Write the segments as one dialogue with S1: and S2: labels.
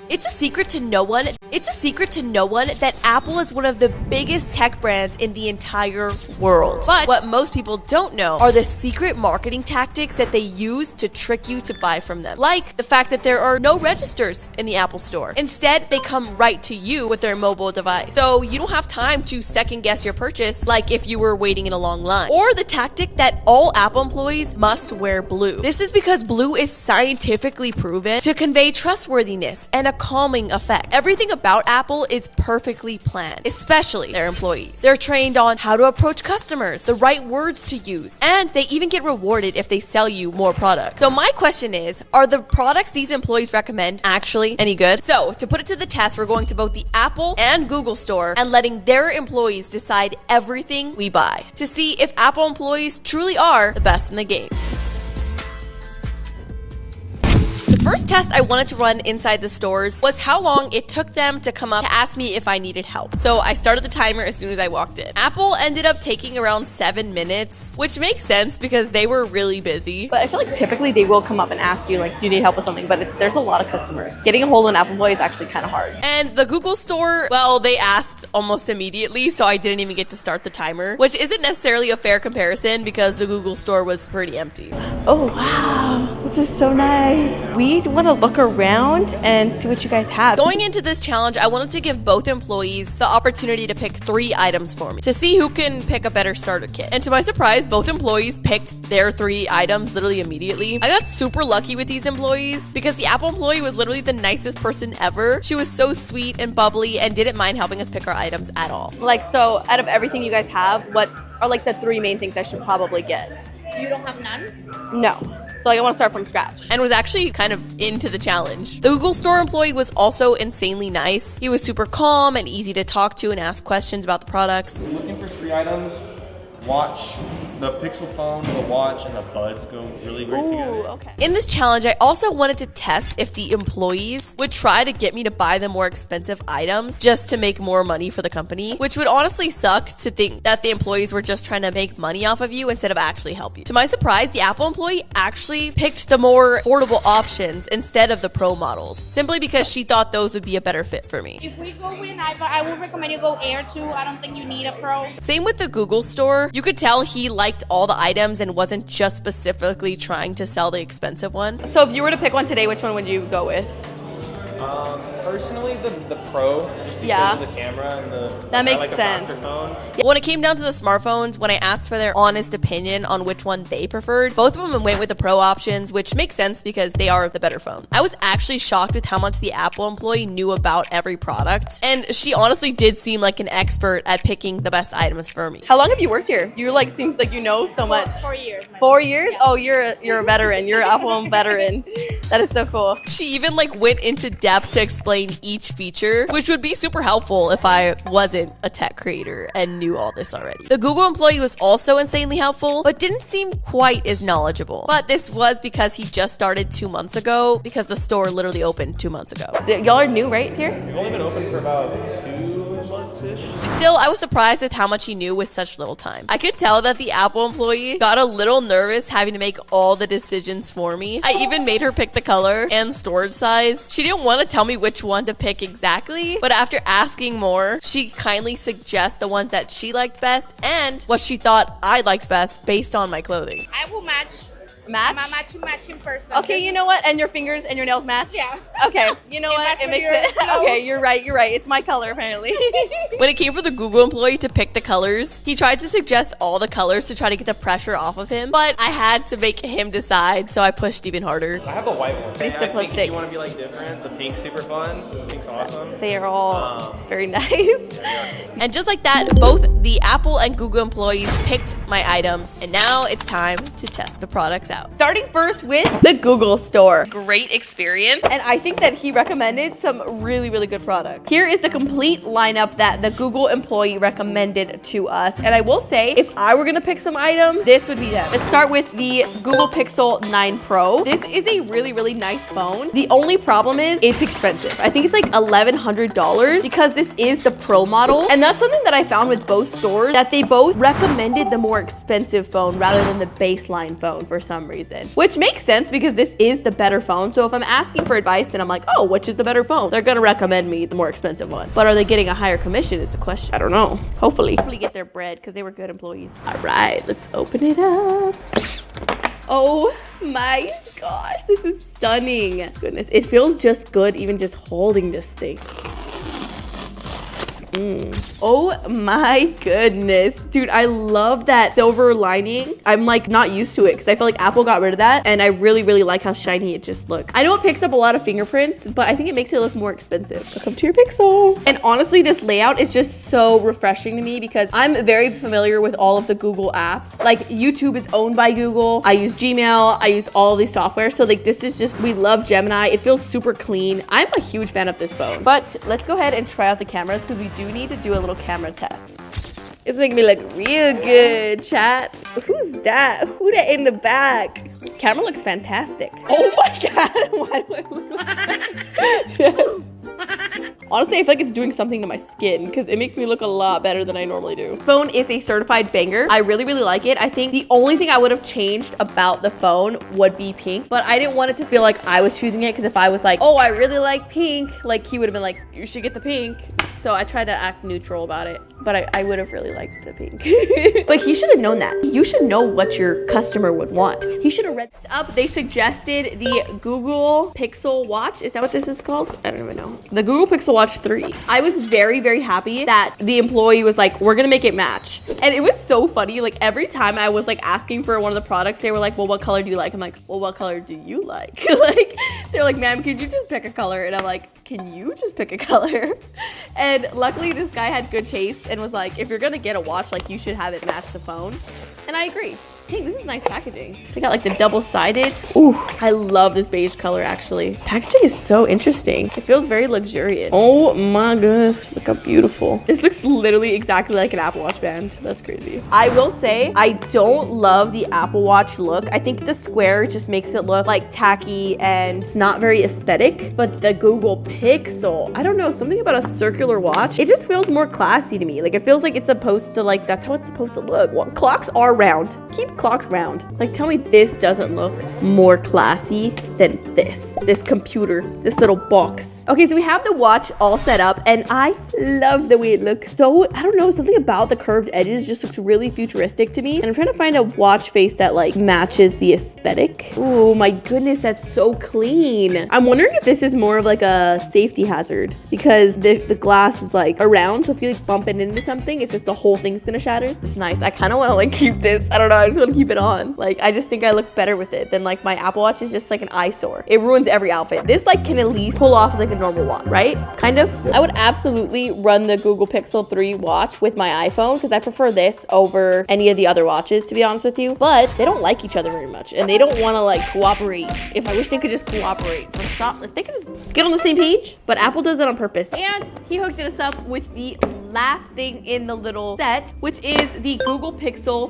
S1: It's a secret to no one that Apple is one of the biggest tech brands in the entire world. But what most people don't know are the secret marketing tactics that they use to trick you to buy from them. Like the fact that there are no registers in the Apple Store. Instead, they come right to you with their mobile device. So you don't have time to second guess your purchase like if you were waiting in a long line. Or the tactic that all Apple employees must wear blue. This is because blue is scientifically proven to convey trustworthiness and a calming effect. Everything about Apple is perfectly planned, especially their employees. They're trained on how to approach customers, the right words to use, and they even get rewarded if they sell you more products. So my question is, are the products these employees recommend actually any good? So to put it to the test, we're going to both the Apple and Google store and letting their employees decide everything we buy to see if Apple employees truly are the best in the game. The first test I wanted to run inside the stores was how long it took them to come up to ask me if I needed help. So I started the timer as soon as I walked in. Apple ended up taking around 7 minutes, which makes sense because they were really busy.
S2: But I feel like typically they will come up and ask you, like, do you need help with something? But there's a lot of customers. Getting a hold of an Apple employee is actually kind of hard.
S1: And the Google store, well, they asked almost immediately, so I didn't even get to start the timer, which isn't necessarily a fair comparison because the Google store was pretty empty.
S2: Oh, wow. This is so nice. We want to look around and see what you guys have.
S1: Going into this challenge, I wanted to give both employees the opportunity to pick 3 items for me to see who can pick a better starter kit. And to my surprise, both employees picked their 3 items literally immediately. I got super lucky with these employees because the Apple employee was literally the nicest person ever. She was so sweet and bubbly and didn't mind helping us pick our items at all.
S2: Like, so out of everything you guys have, what are like the 3 main things I should probably get?
S3: You don't have none?
S2: No. So like, I want to start from scratch.
S1: And was actually kind of into the challenge. The Google store employee was also insanely nice. He was super calm and easy to talk to and ask questions about the products.
S4: Looking for 3 items. Watch, the Pixel phone, the watch, and the buds go really great together.
S2: Okay.
S1: In this challenge, I also wanted to test if the employees would try to get me to buy the more expensive items just to make more money for the company, which would honestly suck to think that the employees were just trying to make money off of you instead of actually help you. To my surprise, the Apple employee actually picked the more affordable options instead of the Pro models, simply because she thought those would be a better fit for me.
S3: If we go with an iPad, I would recommend you go Air too. I don't think you need a Pro.
S1: Same with the Google store. You could tell he liked all the items and wasn't just specifically trying to sell the expensive one.
S2: So if you were to pick one today, which one would you go with?
S4: Personally, the Pro, just because of the camera and
S2: that makes
S4: I like
S2: sense.
S4: A faster phone.
S1: When it came down to the smartphones, when I asked for their honest opinion on which one they preferred, both of them went with the Pro options, which makes sense because they are the better phone. I was actually shocked with how much the Apple employee knew about every product, and she honestly did seem like an expert at picking the best items for me.
S2: How long have you worked here? You like seems like you know so much.
S3: 4 years.
S2: 4 years? Oh, you're a veteran. You're an Apple veteran. That is so cool.
S1: She even went into depth to explain each feature, which would be super helpful if I wasn't a tech creator and knew all this already. The Google employee was also insanely helpful, but didn't seem quite as knowledgeable. But this was because he just started 2 months ago, because the store literally opened 2 months ago.
S2: Y'all are new, right, here?
S4: We've only been open for about 2 months-ish.
S1: Still, I was surprised with how much he knew with such little time. I could tell that the Apple employee got a little nervous having to make all the decisions for me. I even made her pick the color and storage size. She didn't want to tell me which one to pick exactly, but after asking more, she kindly suggests the ones that she liked best and what she thought I liked best based on my clothing.
S3: I will match.
S2: Match?
S3: I'm a matching person.
S2: Okay, you know what? And your fingers and your nails match?
S3: Yeah.
S2: Okay, you know what? It makes it. Okay, you're right. It's my color, apparently.
S1: When it came for the Google employee to pick the colors, he tried to suggest all the colors to try to get the pressure off of him, but I had to make him decide, so I pushed even harder.
S4: I have the white one.
S2: Pretty
S4: I think
S2: simplistic.
S4: if you want to be different, the pink's super fun. The pink's awesome.
S2: They are all very nice.
S1: And just like that, both the Apple and Google employees picked my items, and now it's time to test the products out.
S2: Starting first with the Google store.
S1: Great experience.
S2: And I think that he recommended some really, really good products. Here is the complete lineup that the Google employee recommended to us. And I will say, if I were gonna pick some items, this would be them. Let's start with the Google Pixel 9 Pro. This is a really, really nice phone. The only problem is it's expensive. I think it's like $1,100 because this is the Pro model. And that's something that I found with both stores, that they both recommended the more expensive phone rather than the baseline phone for some reason, which makes sense because this is the better phone. So if I'm asking for advice and I'm like, oh, which is the better phone? They're gonna recommend me the more expensive one. But are they getting a higher commission is the question. I don't know. Hopefully get their bread because they were good employees. All right, let's open it up. Oh my gosh, this is stunning. Goodness, it feels just good even just holding this thing. Oh my goodness, dude, I love that silver lining. I'm like not used to it because I feel like Apple got rid of that, and I really like how shiny it just looks. I know it picks up a lot of fingerprints, but I think it makes it look more expensive. Welcome to your Pixel. And honestly, this layout is just so refreshing to me because I'm very familiar with all of the Google apps. Like YouTube is owned by Google. I use Gmail. I use all of these software. So like this is just, we love Gemini. It feels super clean. I'm a huge fan of this phone. But let's go ahead and try out the cameras because we do need to do a little camera test. It's making me look real good, chat. Who's that? Who that in the back? Camera looks fantastic. Oh my god, why do I look like that? Honestly, I feel like it's doing something to my skin because it makes me look a lot better than I normally do. Phone is a certified banger. I really like it. I think the only thing I would have changed about the phone would be pink, but I didn't want it to feel like I was choosing it because if I was like, oh, I really like pink, like he would have been like, you should get the pink. So I tried to act neutral about it, but I would have really liked the pink. But he should have known that. You should know what your customer would want. He should have read this up. They suggested the Google Pixel Watch. Is that what this is called? I don't even know. The Google Pixel Watch 3. I was very happy that the employee was like, we're gonna make it match. And it was so funny. Like every time I was like asking for one of the products, they were like, well, what color do you like? I'm like, well, what color do you like? Like, they're like, ma'am, could you just pick a color? And I'm like, can you just pick a color? And luckily this guy had good taste and was like, if you're gonna get a watch, like you should have it match the phone. And I agree. Hey, this is nice packaging. They got like the double-sided. Ooh, I love this beige color actually. This packaging is so interesting. It feels very luxurious. Oh my gosh, look how beautiful. This looks literally exactly like an Apple Watch band. That's crazy. I will say, I don't love the Apple Watch look. I think the square just makes it look like tacky and it's not very aesthetic. But the Google Pixel, I don't know, something about a circular watch. It just feels more classy to me. Like it feels like it's supposed to like, that's how it's supposed to look. Well, clocks are round. Keep clocks round. Like tell me this doesn't look more classy than this computer, this little box. Okay, so we have the watch all set up and I love the way it looks. So I don't know, something about the curved edges just looks really futuristic to me, and I'm trying to find a watch face that like matches the aesthetic. Oh my goodness, that's so clean. I'm wondering if this is more of like a safety hazard because the glass is like around, so if you like bump it into something, it's just the whole thing's gonna shatter. It's nice. I kind of want to like keep this. I don't know, I just want to keep it on. Like I just think I look better with it than like my Apple Watch is just like an eyesore. It ruins every outfit. This like can at least pull off like a normal watch, right? Kind of. I would absolutely run the Google Pixel 3 watch with my iPhone because I prefer this over any of the other watches, to be honest with you. But they don't like each other very much and they don't want to like cooperate. If I wish they could just cooperate for shop, if they could just get on the same page. But Apple does it on purpose. And he hooked us up with the last thing in the little set, which is the Google Pixel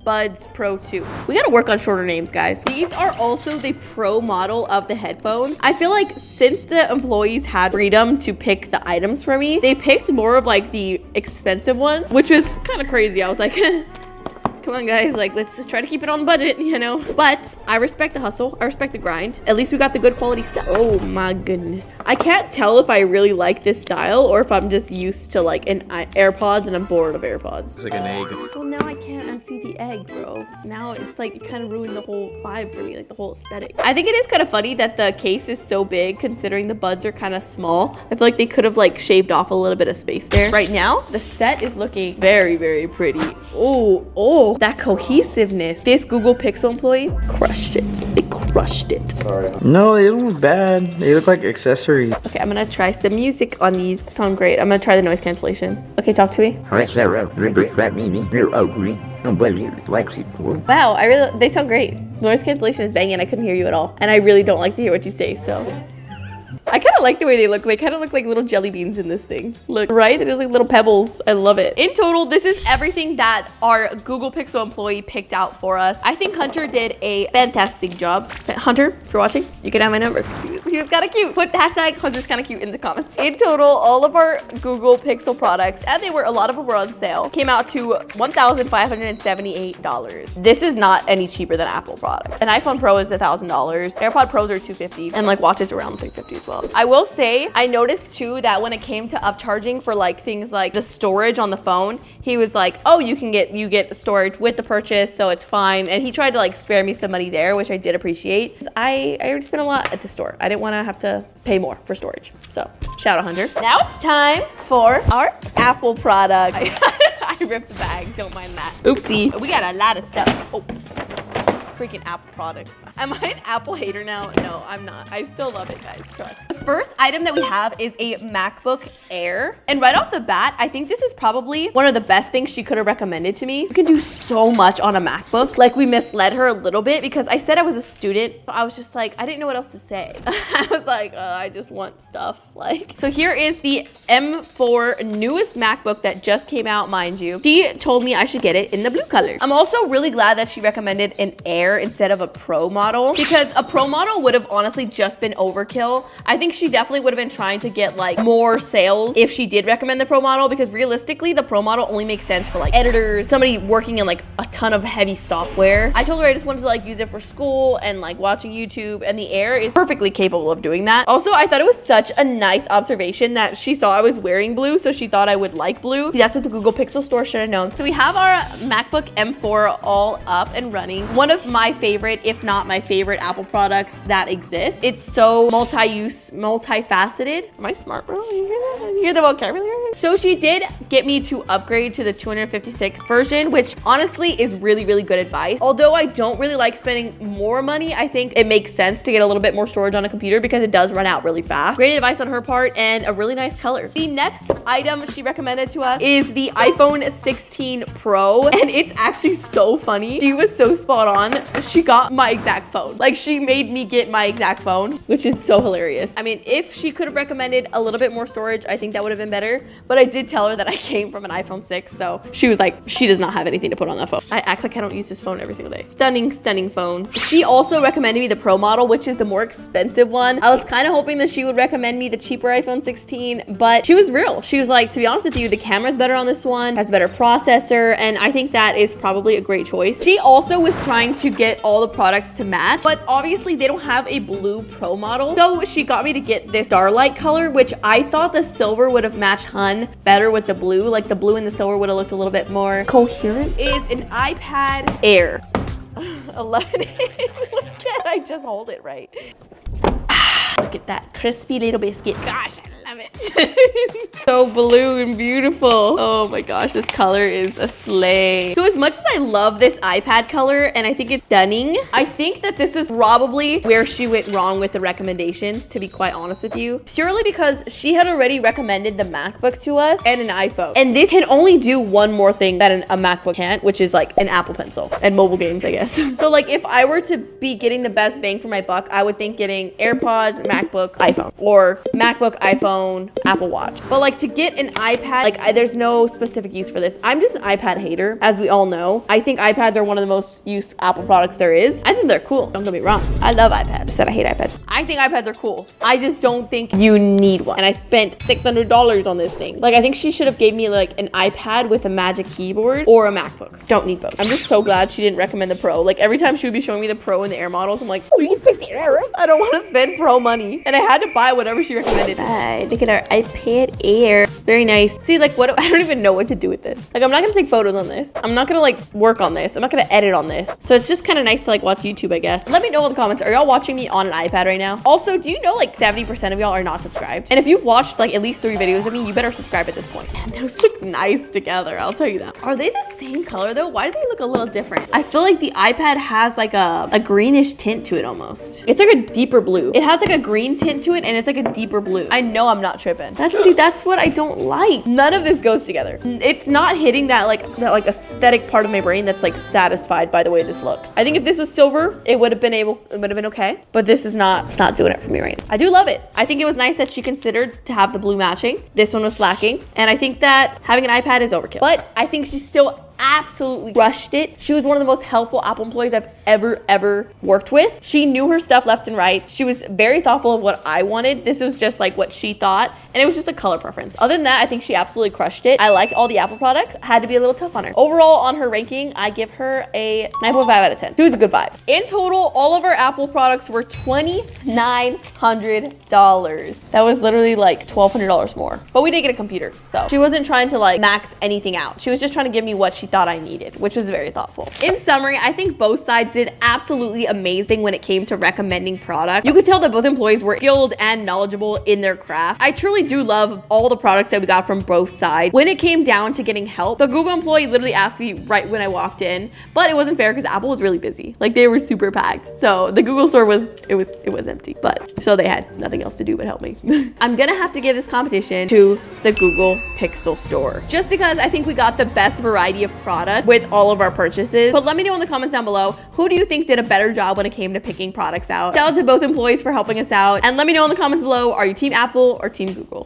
S2: Buds Pro 2. We gotta work on shorter names, guys. These are also the pro model of the headphones. I feel like since the employees had freedom to pick the items for me, they picked more of like the expensive one, which was kind of crazy. I was like, come on guys, like let's just try to keep it on budget, you know? But I respect the hustle, I respect the grind. At least we got the good quality stuff. Oh my goodness. I can't tell if I really like this style or if I'm just used to like an AirPods and I'm bored of AirPods.
S4: It's like an egg.
S2: Well, now I can't unsee the egg, bro. Now it's like, it kind of ruined the whole vibe for me, like the whole aesthetic. I think it is kind of funny that the case is so big considering the buds are kind of small. I feel like they could have like shaved off a little bit of space there. Right now, the set is looking very pretty. Oh, that cohesiveness. This Google Pixel employee crushed it. They crushed it.
S4: Sorry.
S5: No, they don't look bad. They look like accessories.
S2: Okay, I'm gonna try some music on these. Sound great. I'm gonna try the noise cancellation. Okay, talk to me. Wow, they sound great. Noise cancellation is banging. I couldn't hear you at all. And I really don't like to hear what you say, so. I kind of like the way they look. They kind of look like little jelly beans in this thing. Look, right? They're like little pebbles. I love it. In total, this is everything that our Google Pixel employee picked out for us. I think Hunter did a fantastic job. Hunter, if you're watching, you can have my number. He was kind of cute. Put hashtag Hunter's kind of cute in the comments. In total, all of our Google Pixel products, and a lot of them were on sale, came out to $1,578. This is not any cheaper than Apple products. An iPhone Pro is $1,000. AirPod Pros are $250, and like watches around $350 as well. I will say, I noticed too that when it came to upcharging for like things like the storage on the phone, he was like, oh, you get storage with the purchase, so it's fine. And he tried to like spare me some money there, which I did appreciate. I already spent a lot at the store. I didn't want to have to pay more for storage. So shout out Hunter. Now it's time for our Apple product. I ripped the bag, don't mind that. Oopsie. We got a lot of stuff. Oh. Freaking Apple products. Am I an Apple hater now? No, I'm not. I still love it, guys, trust. The first item that we have is a MacBook Air. And right off the bat, I think this is probably one of the best things she could have recommended to me. You can do so much on a MacBook. Like, we misled her a little bit because I said I was a student. I was just like, I didn't know what else to say. I was like, I just want stuff. Like, so here is the M4 newest MacBook that just came out, mind you. She told me I should get it in the blue color. I'm also really glad that she recommended an Air instead of a Pro model, because a Pro model would have honestly just been overkill. I think she definitely would have been trying to get like more sales if she did recommend the Pro model, because realistically the Pro model only makes sense for like editors, somebody working in like a ton of heavy software. I told her I just wanted to like use it for school and like watching YouTube, and the Air is perfectly capable of doing that. Also, I thought it was such a nice observation that she saw I was wearing blue, so she thought I would like blue. That's what the Google Pixel store should have known. So we have our MacBook M4 all up and running. One of my favorite, if not my favorite, Apple products that exist. It's so multi-use, multifaceted. Am I smart, bro? You hear that? You hear the vocabulary? So she did get me to upgrade to the 256 version, which honestly is really, really good advice. Although I don't really like spending more money, I think it makes sense to get a little bit more storage on a computer because it does run out really fast. Great advice on her part and a really nice color. The next item she recommended to us is the iPhone 16 Pro, and it's actually so funny. She was so spot on. She got my exact phone. Like, she made me get my exact phone, which is so hilarious. I mean, if she could have recommended a little bit more storage, I think that would have been better. But I did tell her that I came from an iPhone 6, so she was like, she does not have anything to put on that phone. I act like I don't use this phone every single day. Stunning, stunning phone. She also recommended me the Pro model, which is the more expensive one. I was kind of hoping that she would recommend me the cheaper iPhone 16, but she was real. She was like, to be honest with you, the camera's better on this one, has a better processor, and I think that is probably a great choice. She also was trying to get all the products to match, but obviously they don't have a blue Pro model, so she got me to get this Starlight color, which I thought the silver would have matched Hun better with the blue. Like, the blue and the silver would have looked a little bit more coherent. Is an iPad Air 11 inch. Look at, I just hold it right. Look at that crispy little biscuit. Gosh, I love it. So blue and beautiful. Oh my gosh, this color is a slay. So as much as I love this iPad color and I think it's stunning, I think that this is probably where she went wrong with the recommendations, to be quite honest with you. Purely because she had already recommended the MacBook to us and an iPhone. And this can only do one more thing that a MacBook can't, which is like an Apple Pencil and mobile games, I guess. So like, if I were to be getting the best bang for my buck, I would think getting AirPods, MacBook, iPhone, or MacBook, iPhone, Apple Watch. But like, to get an iPad, like, there's no specific use for this. I'm just an iPad hater, as we all know. I think iPads are one of the most used Apple products there is. I think they're cool, don't get me wrong. I love iPads. I said I hate iPads. I think iPads are cool. I just don't think you need one. And I spent $600 on this thing. Like, I think she should have gave me like an iPad with a Magic Keyboard or a MacBook. Don't need both. I'm just so glad she didn't recommend the Pro. Like, every time she would be showing me the Pro and the Air models, I'm like, please pick the Air. I don't want to spend Pro money. And I had to buy whatever she recommended. Right, look at our iPad Air. Very nice. See, like, what? I don't even know what to do with this. Like, I'm not gonna take photos on this. I'm not gonna like work on this. I'm not gonna edit on this. So it's just kind of nice to like watch YouTube, I guess. Let me know in the comments. Are y'all watching me on an iPad right now? Also, do you know like 70% of y'all are not subscribed? And if you've watched like at least 3 videos of me, you better subscribe at this point. Man, those look nice together. I'll tell you that. Are they the same color though? Why do they look a little different? I feel like the iPad has like a greenish tint to it almost. It's like a deeper blue. It has like a green tint to it and it's like a deeper blue. I know I'm not tripping. That See, that's what I don't like. None of this goes together. It's not hitting that like aesthetic part of my brain that's like satisfied by the way this looks. I think if this was silver, it would have been okay. But this is not, it's not doing it for me right now. I do love it. I think it was nice that she considered to have the blue matching. This one was slacking. And I think that having an iPad is overkill. But I think she still absolutely crushed it. She was one of the most helpful Apple employees I've ever worked with. She knew her stuff left and right. She was very thoughtful of what I wanted. This was just like what she thought, and it was just a color preference. Other than that, I think she absolutely crushed it. I liked all the Apple products. I had to be a little tough on her. Overall, on her ranking, I give her a 9.5 out of 10. She was a good vibe. In total, all of our Apple products were $2,900. That was literally like $1,200 more. But we did get a computer, so she wasn't trying to like max anything out. She was just trying to give me what she thought I needed, which was very thoughtful. In summary, I think both sides did absolutely amazing when it came to recommending products. You could tell that both employees were skilled and knowledgeable in their craft. I truly do love all the products that we got from both sides. When it came down to getting help, the Google employee literally asked me right when I walked in, but it wasn't fair because Apple was really busy. Like they were super packed. So the Google store was empty, but so they had nothing else to do but help me. I'm gonna have to give this competition to the Google Pixel store, just because I think we got the best variety of product with all of our purchases. But let me know in the comments down below, who do you think did a better job when it came to picking products out? Shout out to both employees for helping us out. And let me know in the comments below, are you team Apple or team Google?